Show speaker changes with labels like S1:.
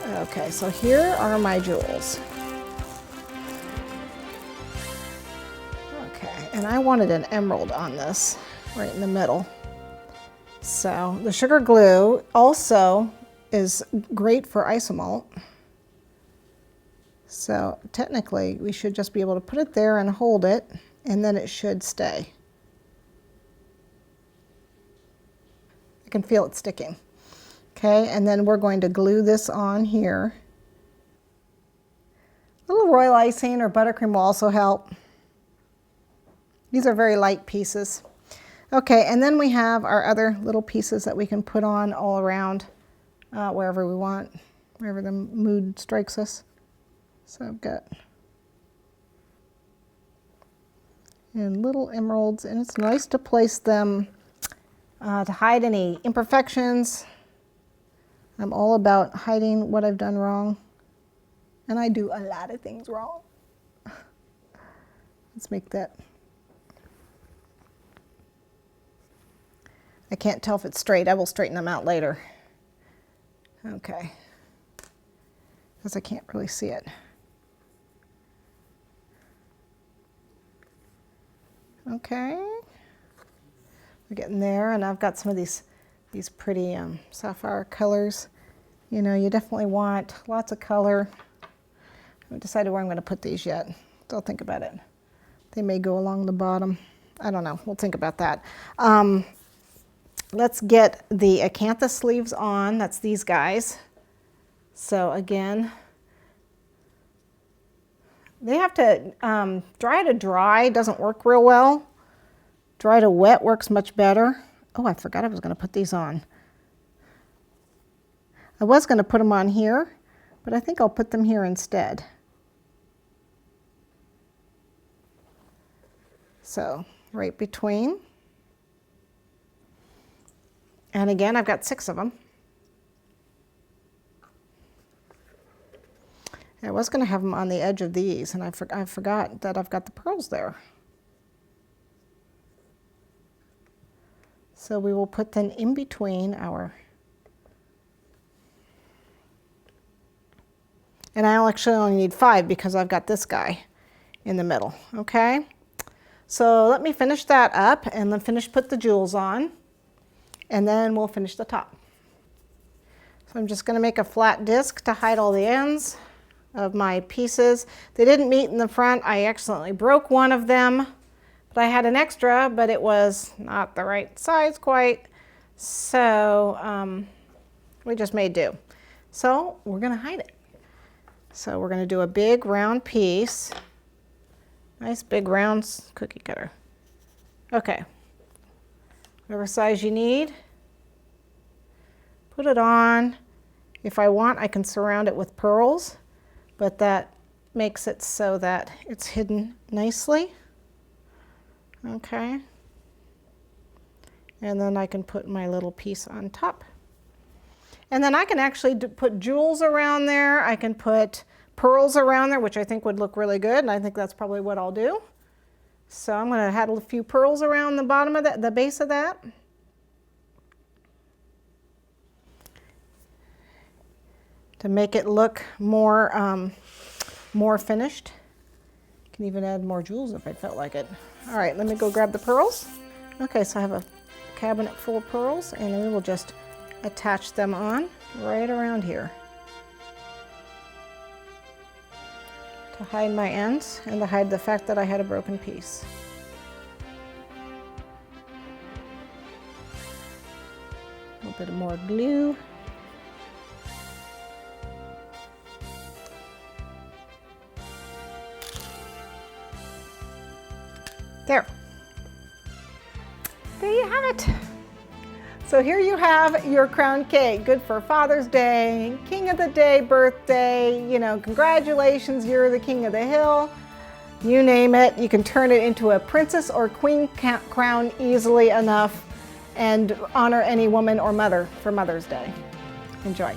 S1: Okay, so here are my jewels. Okay, and I wanted an emerald on this, right in the middle. So the sugar glue also is great for isomalt. So technically we should just be able to put it there and hold it, and then it should stay. I can feel it sticking. Okay, and then we're going to glue this on here. A little royal icing or buttercream will also help. These are very light pieces. Okay, and then we have our other little pieces that we can put on all around wherever we want, wherever the mood strikes us. So I've got and little emeralds, and it's nice to place them to hide any imperfections. I'm all about hiding what I've done wrong, and I do a lot of things wrong. Let's make that. I can't tell if it's straight. I will straighten them out later. Okay, because I can't really see it. Okay, we're getting there, and I've got some of these pretty sapphire colors. You know, you definitely want lots of color. I haven't decided where I'm going to put these yet. Don't think about it. They may go along the bottom. I don't know. We'll think about that. Let's get the acanthus sleeves on. That's these guys. So again, they have to dry to dry doesn't work real well. Dry to wet works much better. Oh, I forgot I was going to put these on. I was going to put them on here, but I think I'll put them here instead. So right between. And again, I've got 6 of them. I was going to have them on the edge of these, and I forgot that I've got the pearls there. So we will put them in between our, and I actually only need 5 because I've got this guy in the middle, okay? So let me finish that up and then put the jewels on, and then we'll finish the top. So I'm just going to make a flat disc to hide all the ends of my pieces. They didn't meet in the front. I accidentally broke one of them, but I had an extra, but it was not the right size quite. So we just made do. So we're going to hide it. So we're going to do a big round piece. Nice big round cookie cutter. Okay. Whatever size you need. Put it on. If I want, I can surround it with pearls, but that makes it so that it's hidden nicely. Okay. And then I can put my little piece on top. And then I can actually put jewels around there. I can put pearls around there, which I think would look really good, and I think that's probably what I'll do. So I'm going to add a few pearls around the bottom of that, the base of that. To make it look more, more finished. Can even add more jewels if I felt like it. All right, let me go grab the pearls. Okay, so I have a cabinet full of pearls, and we will just attach them on right around here to hide my ends and to hide the fact that I had a broken piece. A little bit more glue. There. There you have it. So here you have your crown cake, good for Father's Day, King of the Day, birthday, you know, congratulations, you're the King of the Hill, you name it. You can turn it into a princess or queen crown easily enough and honor any woman or mother for Mother's Day. Enjoy.